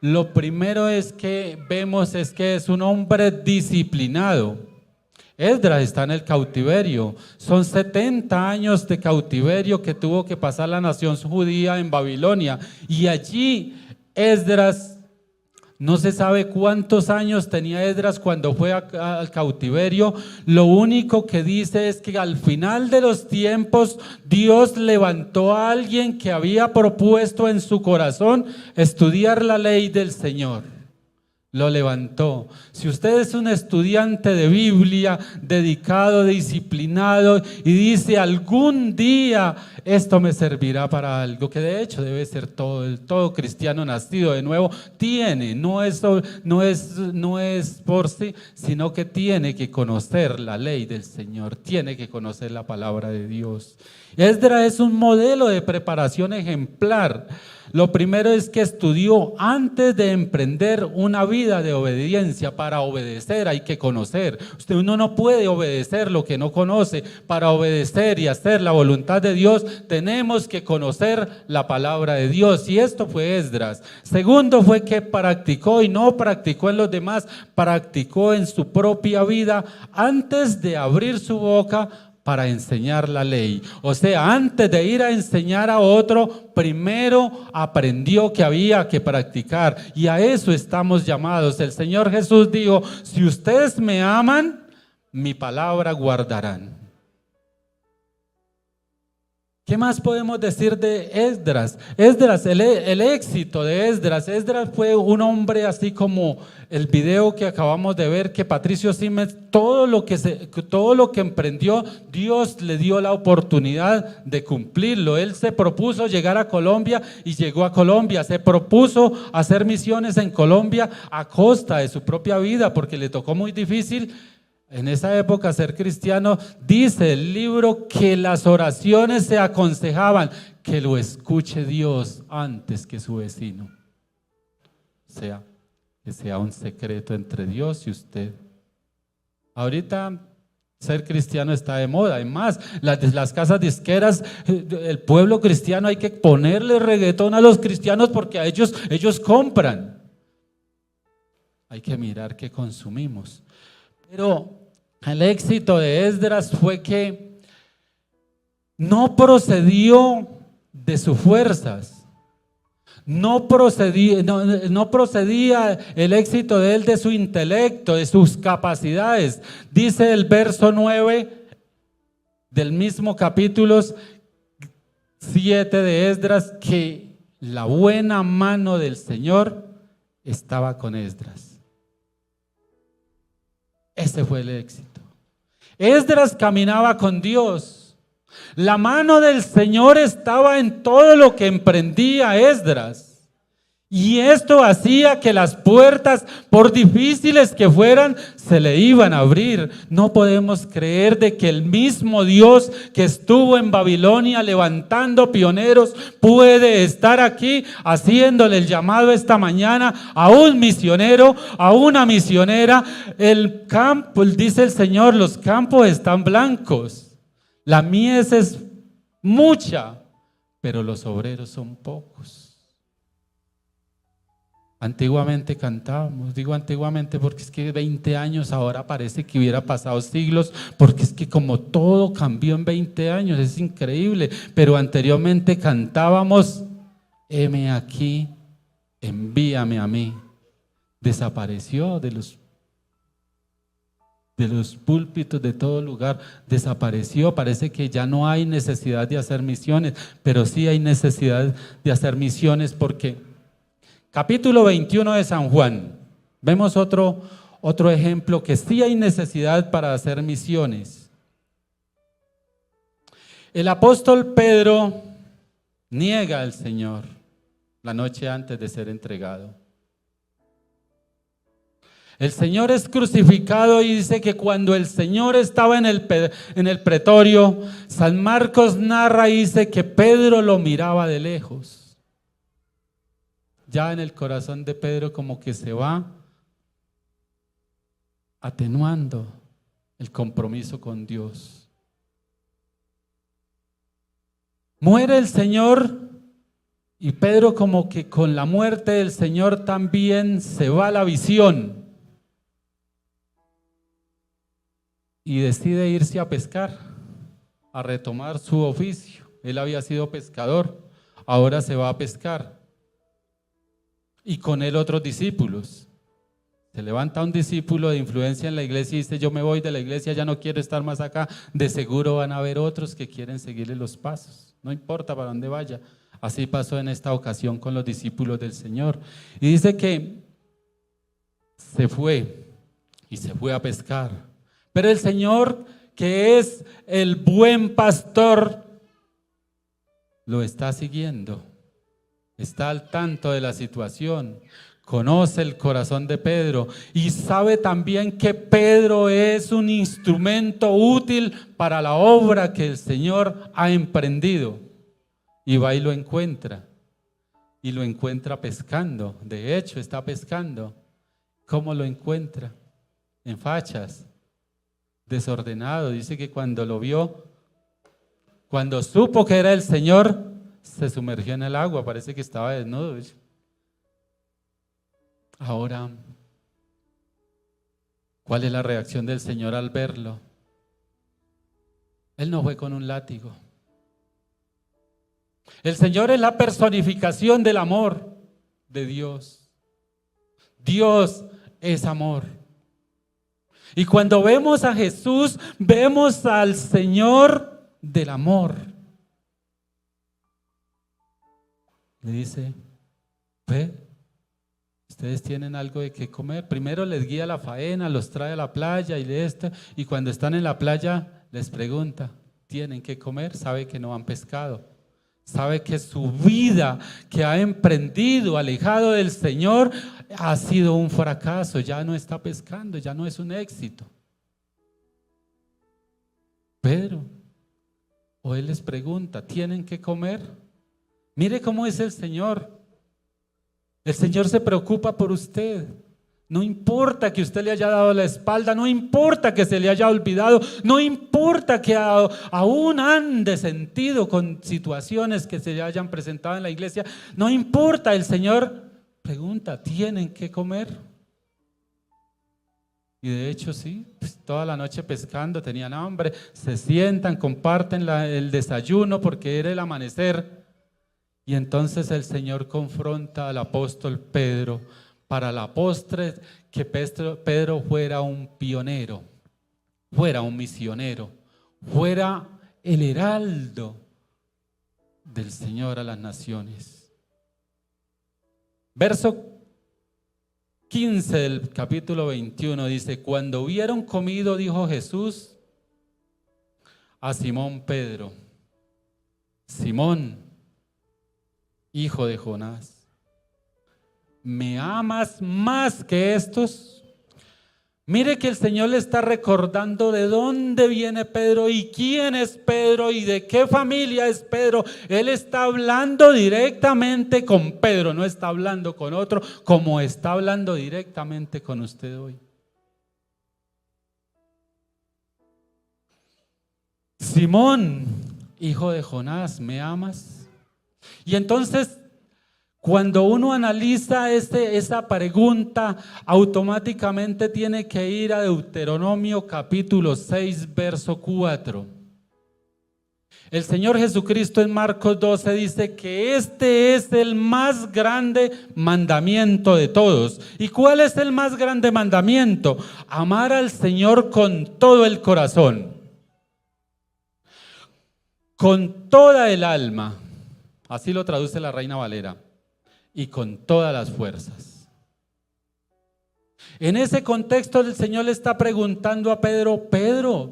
lo primero que vemos es que es un hombre disciplinado. Esdras está en el cautiverio, son 70 años de cautiverio que tuvo que pasar la nación judía en Babilonia, y allí Esdras, no se sabe cuántos años tenía Esdras cuando fue al cautiverio. Lo único que dice es que al final de los tiempos Dios levantó a alguien que había propuesto en su corazón estudiar la ley del Señor. Lo levantó. Si usted es un estudiante de Biblia, dedicado, disciplinado, y dice algún día esto me servirá para algo, que de hecho debe ser todo cristiano nacido de nuevo, no es por sí, sino que tiene que conocer la ley del Señor, tiene que conocer la palabra de Dios. Esdras es un modelo de preparación ejemplar. Lo primero es que estudió antes de emprender una vida de obediencia. Para obedecer hay que conocer. Uno no puede obedecer lo que no conoce. Para obedecer y hacer la voluntad de Dios tenemos que conocer la palabra de Dios, y esto fue Esdras. Segundo fue que practicó, y no practicó en los demás, practicó en su propia vida antes de abrir su boca para enseñar la ley. O sea, antes de ir a enseñar a otro, primero aprendió que había que practicar, y a eso estamos llamados. El Señor Jesús dijo: si ustedes me aman, mi palabra guardarán. ¿Qué más podemos decir de Esdras? El éxito de Esdras. Esdras fue un hombre así como el video que acabamos de ver, que Patricio Siemens, todo lo que emprendió, Dios le dio la oportunidad de cumplirlo. Él se propuso llegar a Colombia y llegó a Colombia. Se propuso hacer misiones en Colombia a costa de su propia vida, porque le tocó muy difícil. En esa época ser cristiano, dice el libro que las oraciones se aconsejaban que lo escuche Dios antes que su vecino. O sea, que sea un secreto entre Dios y usted. Ahorita ser cristiano está de moda. Además, las casas disqueras, el pueblo cristiano, hay que ponerle reggaetón a los cristianos porque a ellos compran. Hay que mirar qué consumimos. Pero el éxito de Esdras fue que no procedió de sus fuerzas, no procedía el éxito de él de su intelecto, de sus capacidades. Dice el verso 9 del mismo capítulo 7 de Esdras que la buena mano del Señor estaba con Esdras. Ese fue el éxito. Esdras caminaba con Dios. La mano del Señor estaba en todo lo que emprendía Esdras. Y esto hacía que las puertas, por difíciles que fueran, se le iban a abrir. No podemos creer de que el mismo Dios que estuvo en Babilonia levantando pioneros puede estar aquí haciéndole el llamado esta mañana a un misionero, a una misionera. El campo, dice el Señor, los campos están blancos, la mies es mucha, pero los obreros son pocos. Antiguamente cantábamos, digo antiguamente porque es que 20 años ahora parece que hubiera pasado siglos, porque es que como todo cambió en 20 años, es increíble, pero anteriormente cantábamos heme aquí, envíame a mí. Desapareció de los púlpitos, de todo lugar, desapareció. Parece que ya no hay necesidad de hacer misiones, pero sí hay necesidad de hacer misiones, porque capítulo 21 de San Juan, vemos otro ejemplo que sí hay necesidad para hacer misiones. El apóstol Pedro niega al Señor la noche antes de ser entregado. El Señor es crucificado y dice que cuando el Señor estaba en el pretorio, San Marcos narra y dice que Pedro lo miraba de lejos. Ya en el corazón de Pedro como que se va atenuando el compromiso con Dios. Muere el Señor y Pedro como que con la muerte del Señor también se va la visión. Y decide irse a pescar, a retomar su oficio. Él había sido pescador, ahora se va a pescar. Y con él otros discípulos. Se levanta un discípulo de influencia en la iglesia y dice: yo me voy de la iglesia, ya no quiero estar más acá. De seguro van a haber otros que quieren seguirle los pasos, no importa para dónde vaya. Así pasó en esta ocasión con los discípulos del Señor. Y dice que se fue y se fue a pescar. Pero el Señor, que es el buen pastor, lo está siguiendo, está al tanto de la situación, conoce el corazón de Pedro y sabe también que Pedro es un instrumento útil para la obra que el Señor ha emprendido. Y va y lo encuentra pescando. De hecho, está pescando. ¿Cómo lo encuentra? En fachas, desordenado. Dice que cuando lo vio, cuando supo que era el Señor, se sumergió en el agua, parece que estaba desnudo. Ahora, ¿cuál es la reacción del Señor al verlo? Él no fue con un látigo. El Señor es la personificación del amor de Dios. Dios es amor. Y cuando vemos a Jesús, vemos al Señor del amor. Le dice: ve, ustedes tienen algo de qué comer. Primero les guía la faena, los trae a la playa y cuando están en la playa les pregunta: ¿tienen qué comer? Sabe que no han pescado. Sabe que su vida que ha emprendido alejado del Señor ha sido un fracaso, ya no está pescando, ya no es un éxito. Pedro, o él les pregunta: ¿tienen que comer? Mire cómo es el Señor. El Señor se preocupa por usted. No importa que usted le haya dado la espalda, no importa que se le haya olvidado, no importa que aún ande sentido con situaciones que se le hayan presentado en la iglesia, no importa, el Señor pregunta: ¿tienen que comer? Y de hecho sí, pues toda la noche pescando, tenían hambre, se sientan, comparten el desayuno porque era el amanecer. Y entonces el Señor confronta al apóstol Pedro para la postre, que Pedro fuera un pionero, fuera un misionero, fuera el heraldo del Señor a las naciones. Verso 15 del capítulo 21 dice: cuando hubieron comido, dijo Jesús a Simón Pedro: Simón, hijo de Jonás, ¿me amas más que estos? Mire que el Señor le está recordando de dónde viene Pedro y quién es Pedro y de qué familia es Pedro. Él está hablando directamente con Pedro, no está hablando con otro, como está hablando directamente con usted hoy. Simón, hijo de Jonás, ¿me amas? Y entonces, cuando uno analiza esa pregunta, automáticamente tiene que ir a Deuteronomio capítulo 6, verso 4. El Señor Jesucristo en Marcos 12 dice que este es el más grande mandamiento de todos. ¿Y cuál es el más grande mandamiento? Amar al Señor con todo el corazón, con toda el alma, así lo traduce la Reina Valera, y con todas las fuerzas. En ese contexto el Señor le está preguntando a Pedro: Pedro,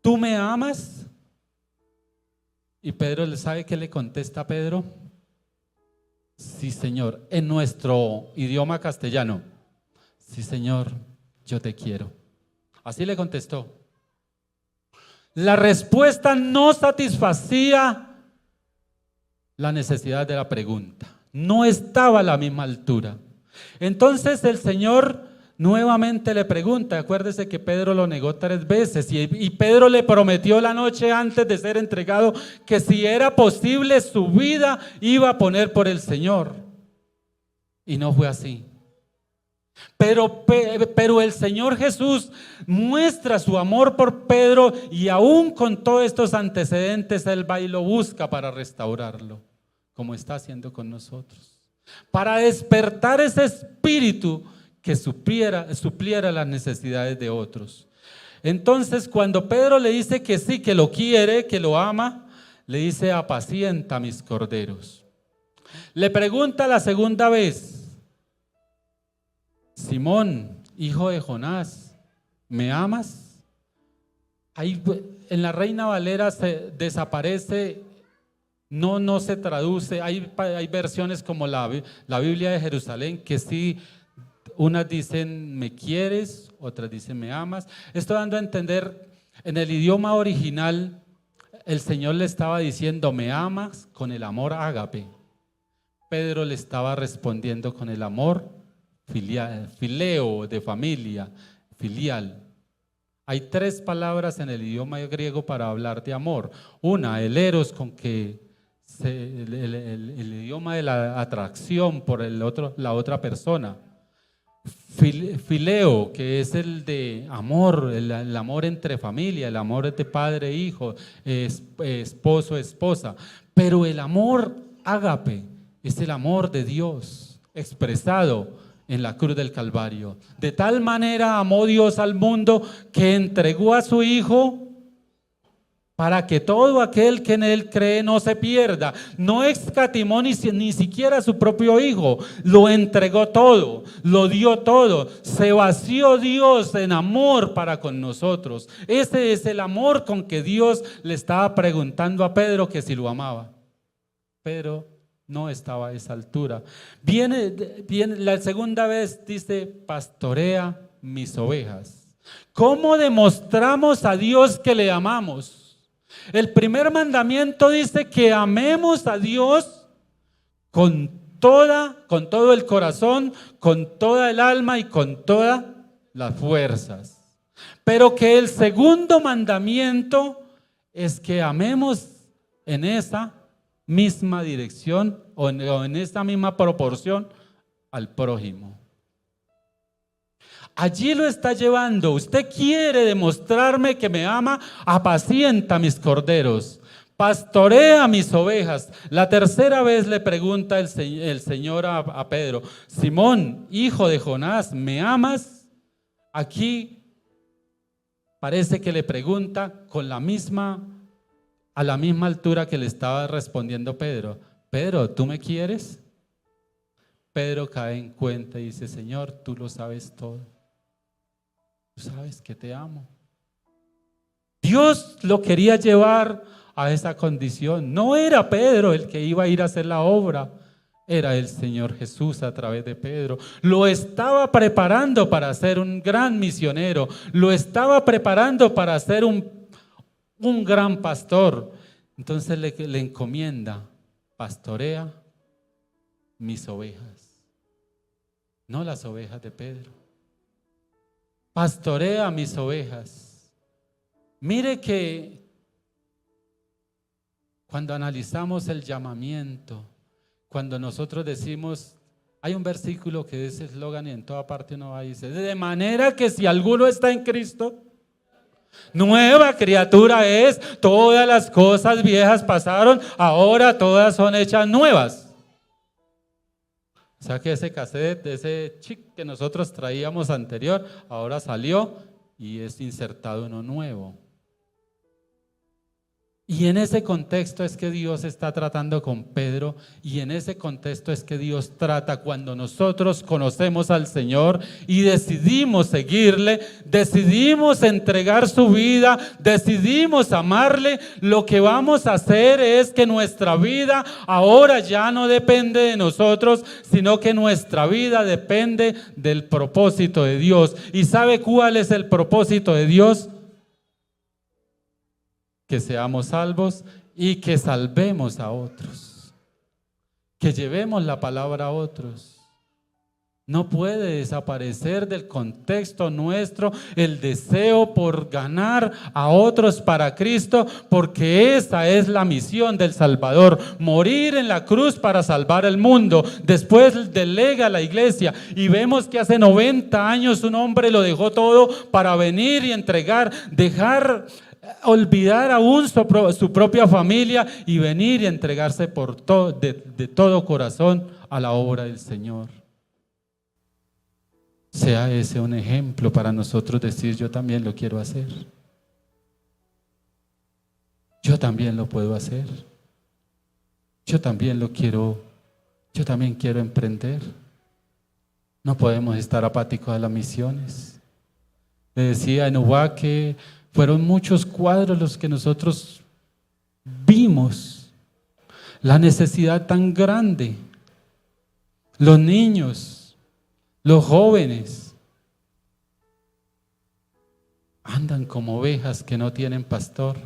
¿tú me amas? Y Pedro, ¿sabe qué le contesta a Pedro? Sí, Señor, en nuestro idioma castellano. Sí, Señor, yo te quiero. Así le contestó. La respuesta no satisfacía la necesidad de la pregunta. No estaba a la misma altura. Entonces el Señor nuevamente le pregunta. Acuérdese que Pedro lo negó 3 veces y Pedro le prometió la noche antes de ser entregado que si era posible su vida iba a poner por el Señor. Y no fue así. Pero el Señor Jesús muestra su amor por Pedro, y aún con todos estos antecedentes Él va y lo busca para restaurarlo, como está haciendo con nosotros, para despertar ese espíritu que supliera las necesidades de otros. Entonces, cuando Pedro le dice que sí, que lo quiere, que lo ama, le dice: apacienta mis corderos. Le pregunta la segunda vez: Simón, hijo de Jonás, ¿me amas? Ahí en la Reina Valera se desaparece, no se traduce. Hay versiones como la Biblia de Jerusalén que sí, unas dicen me quieres, otras dicen me amas. Esto dando a entender, en el idioma original el Señor le estaba diciendo me amas con el amor ágape. Pedro le estaba respondiendo con el amor filial, fileo, de familia, filial. Hay 3 palabras en el idioma griego para hablar de amor. Una, el eros, con que el idioma de la atracción por la otra persona. Fileo, que es el de amor, el amor entre familia, el amor de padre e hijo, esposo, esposa. Pero el amor ágape es el amor de Dios expresado en la cruz del Calvario. De tal manera amó Dios al mundo que entregó a su Hijo para que todo aquel que en Él cree no se pierda. No escatimó ni siquiera a su propio Hijo, lo entregó todo, lo dio todo. Se vació Dios en amor para con nosotros. Ese es el amor con que Dios le estaba preguntando a Pedro que si lo amaba. Pedro no estaba a esa altura. Viene la segunda vez, dice: pastorea mis ovejas. ¿Cómo demostramos a Dios que le amamos? El primer mandamiento dice que amemos a Dios con todo el corazón, con toda el alma y con todas las fuerzas. Pero que el segundo mandamiento es que amemos en esa misma dirección o en esta misma proporción al prójimo. Allí lo está llevando. Usted quiere demostrarme que me ama, apacienta mis corderos, pastorea mis ovejas. La tercera vez le pregunta el Señor a Pedro: Simón, hijo de Jonás, ¿me amas? Aquí parece que le pregunta a la misma altura que le estaba respondiendo Pedro. Pedro, ¿tú me quieres? Pedro cae en cuenta y dice: Señor, tú lo sabes todo. Tú sabes que te amo. Dios lo quería llevar a esa condición. No era Pedro el que iba a ir a hacer la obra, era el Señor Jesús a través de Pedro. Lo estaba preparando para ser un gran misionero, lo estaba preparando para ser un gran pastor. Entonces le encomienda: pastorea mis ovejas, no las ovejas de Pedro. Pastorea mis ovejas. Mire que cuando analizamos el llamamiento, cuando nosotros decimos, hay un versículo que es eslogan y en toda parte uno va y dice: de manera que si alguno está en Cristo, Nueva criatura es, todas las cosas viejas pasaron, ahora todas son hechas nuevas. O sea que ese cassette, ese chip que nosotros traíamos anterior, ahora salió y es insertado uno nuevo. Y en ese contexto es que Dios está tratando con Pedro, y en ese contexto es que Dios trata cuando nosotros conocemos al Señor y decidimos seguirle, decidimos entregar su vida, decidimos amarle. Lo que vamos a hacer es que nuestra vida ahora ya no depende de nosotros, sino que nuestra vida depende del propósito de Dios. ¿Y sabe cuál es el propósito de Dios? Que seamos salvos y que salvemos a otros, que llevemos la palabra a otros. No puede desaparecer del contexto nuestro el deseo por ganar a otros para Cristo, porque esa es la misión del Salvador, morir en la cruz para salvar el mundo. Después delega a la iglesia y vemos que hace 90 años un hombre lo dejó todo para venir y entregar, olvidar aún su propia familia y venir y entregarse de todo corazón a la obra del Señor. Sea ese un ejemplo para nosotros decir: yo también lo quiero hacer, yo también lo puedo hacer, yo también quiero emprender. No podemos estar apáticos a las misiones. Le decía en Uba que fueron muchos cuadros los que nosotros vimos, la necesidad tan grande. Los niños, los jóvenes, andan como ovejas que no tienen pastor.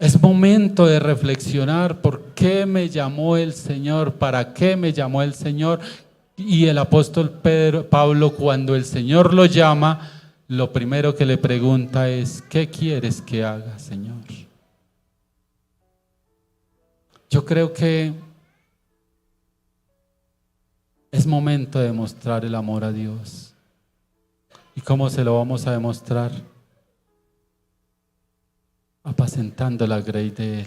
Es momento de reflexionar: ¿por qué me llamó el Señor? ¿Para qué me llamó el Señor? Y el apóstol Pablo, cuando el Señor lo llama, lo primero que le pregunta es: ¿qué quieres que haga, Señor? Yo creo que es momento de demostrar el amor a Dios. ¿Y cómo se lo vamos a demostrar? Apacentando la grey de Él.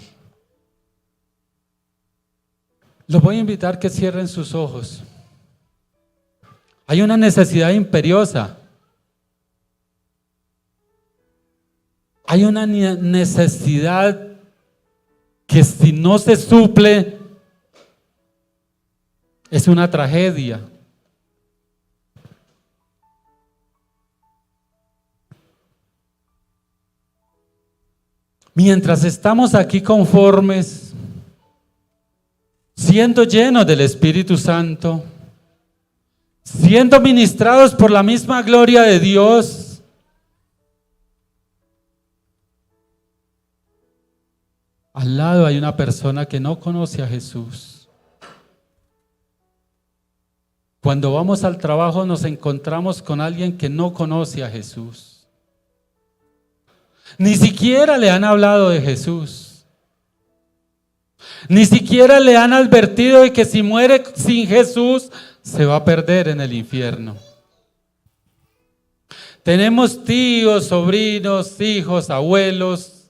Los voy a invitar que cierren sus ojos. Hay una necesidad imperiosa. Hay una necesidad que si no se suple es una tragedia. Mientras estamos aquí conformes, siendo llenos del Espíritu Santo, siendo ministrados por la misma gloria de Dios, al lado hay una persona que no conoce a Jesús. Cuando vamos al trabajo nos encontramos con alguien que no conoce a Jesús. Ni siquiera le han hablado de Jesús. Ni siquiera le han advertido de que si muere sin Jesús se va a perder en el infierno. Tenemos tíos, sobrinos, hijos, abuelos,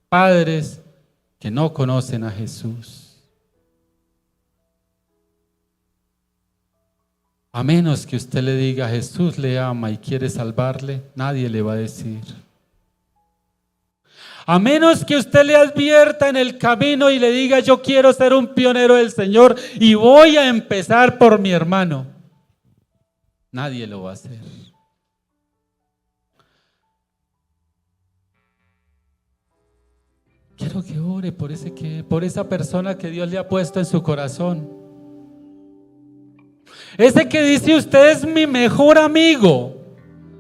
padres que no conocen a Jesús. A menos que usted le diga: Jesús le ama y quiere salvarle, nadie le va a decir. A menos que usted le advierta en el camino y le diga: yo quiero ser un pionero del Señor y voy a empezar por mi hermano, nadie lo va a hacer. Quiero que ore por esa persona que Dios le ha puesto en su corazón. Ese que dice: usted es mi mejor amigo,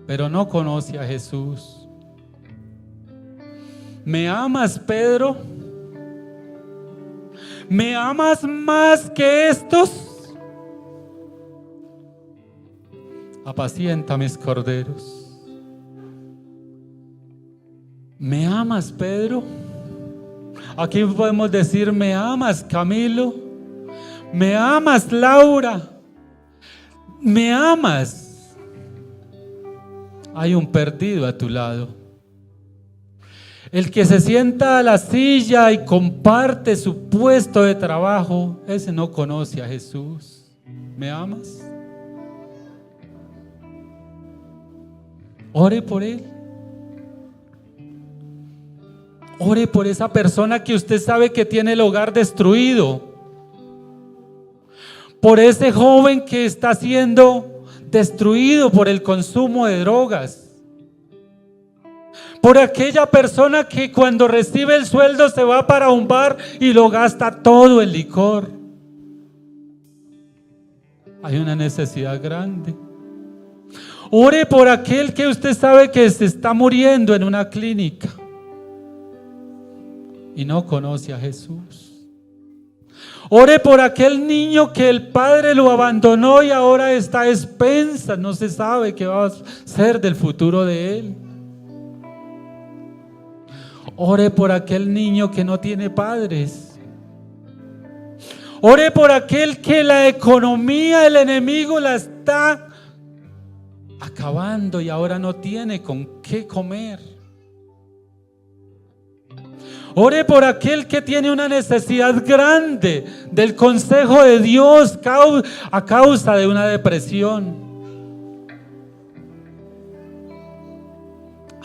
pero no conoce a Jesús. ¿Me amas, Pedro? ¿Me amas más que estos? Apacienta mis corderos. ¿Me amas, Pedro? Aquí podemos decir: ¿me amas, Camilo? ¿Me amas, Laura? ¿Me amas? hay un perdido a tu lado. El que se sienta a la silla y comparte su puesto de trabajo, ese no conoce a Jesús. ¿Me amas? Ore por él. Ore por esa persona que usted sabe que tiene el hogar destruido. Por ese joven que está siendo destruido por el consumo de drogas. Por aquella persona que cuando recibe el sueldo se va para un bar y lo gasta todo en licor. Hay una necesidad grande. Ore por aquel que usted sabe que se está muriendo en una clínica y no conoce a Jesús. Ore por aquel niño que el padre lo abandonó y ahora está a expensas, no se sabe qué va a ser del futuro de él. Ore por aquel niño que no tiene padres. Ore por aquel que la economía del enemigo la está acabando y ahora no tiene con qué comer. Ore por aquel que tiene una necesidad grande del consejo de Dios a causa de una depresión.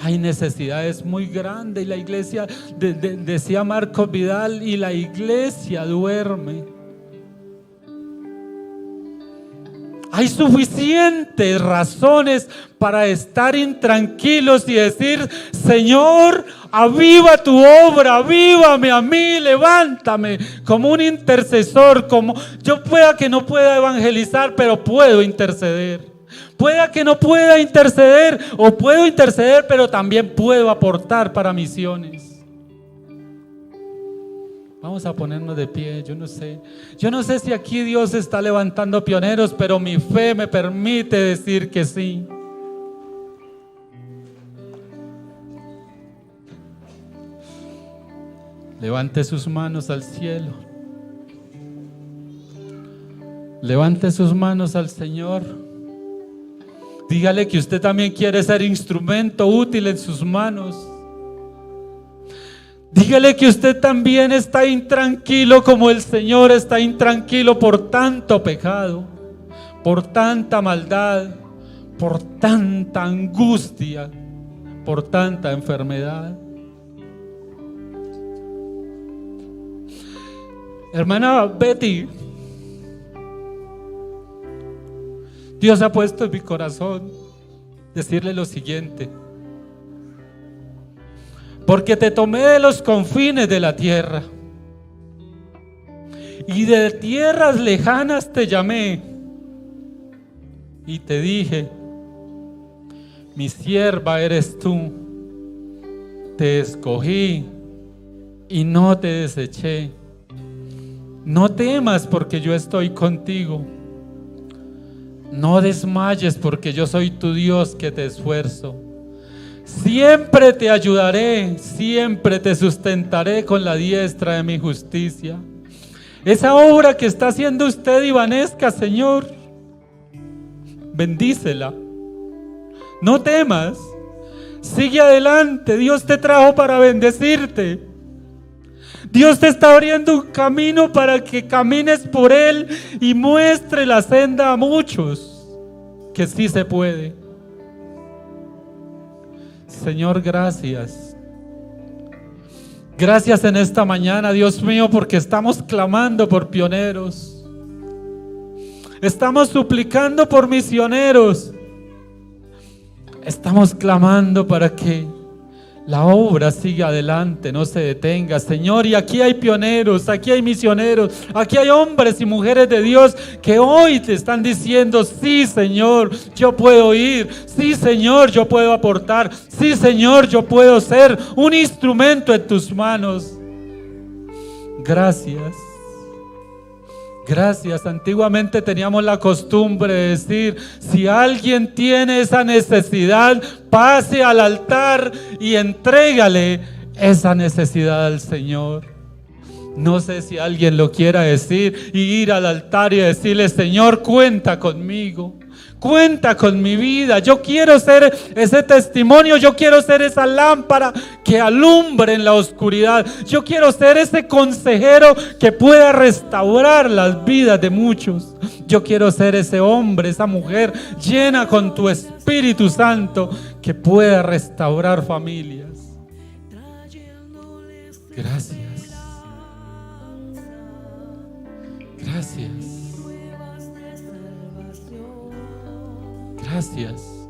Hay necesidades muy grandes y la iglesia, decía Marcos Vidal, y la iglesia duerme. Hay suficientes razones para estar intranquilos y decir: Señor, aviva tu obra, avívame a mí, levántame como un intercesor, como yo pueda que no pueda evangelizar, pero puedo interceder. Pueda que no pueda interceder o puedo interceder, pero también puedo aportar para misiones. Vamos a ponernos de pie. Yo no sé si aquí Dios está levantando pioneros, pero mi fe me permite decir que sí. Levante sus manos al cielo. Levante sus manos al Señor. Dígale que usted también quiere ser instrumento útil en sus manos. Dígale que usted también está intranquilo como el Señor está intranquilo por tanto pecado, por tanta maldad, por tanta angustia, por tanta enfermedad. Hermana Betty, Dios ha puesto en mi corazón decirle lo siguiente: porque te tomé de los confines de la tierra y de tierras lejanas te llamé y te dije: mi sierva eres tú, te escogí y no te deseché. No temas, porque yo estoy contigo. No desmayes, porque yo soy tu Dios que te esfuerzo. Siempre te ayudaré, siempre te sustentaré con la diestra de mi justicia. Esa obra que está haciendo usted, Ivanesca, Señor, bendícela. No temas, sigue adelante. Dios te trajo para bendecirte. Dios te está abriendo un camino para que camines por él y muestre la senda a muchos, que sí se puede. Señor, gracias. Gracias en esta mañana, Dios mío, porque estamos clamando por pioneros. Estamos suplicando por misioneros. Estamos clamando para que la obra siga adelante, no se detenga, Señor. Y aquí hay pioneros, aquí hay misioneros, aquí hay hombres y mujeres de Dios que hoy te están diciendo: sí, Señor, yo puedo ir. Sí, Señor, yo puedo aportar. Sí, Señor, yo puedo ser un instrumento en tus manos. Gracias. Gracias. Antiguamente teníamos la costumbre de decir: si alguien tiene esa necesidad, pase al altar y entrégale esa necesidad al Señor. No sé si alguien lo quiera decir y ir al altar y decirle: Señor, cuenta conmigo. cuenta con mi vida. Yo quiero ser ese testimonio, yo quiero ser esa lámpara que alumbre en la oscuridad. Yo quiero ser ese consejero que pueda restaurar las vidas de muchos. Yo quiero ser ese hombre, esa mujer llena con tu Espíritu Santo que pueda restaurar familias. Gracias. Gracias. Gracias.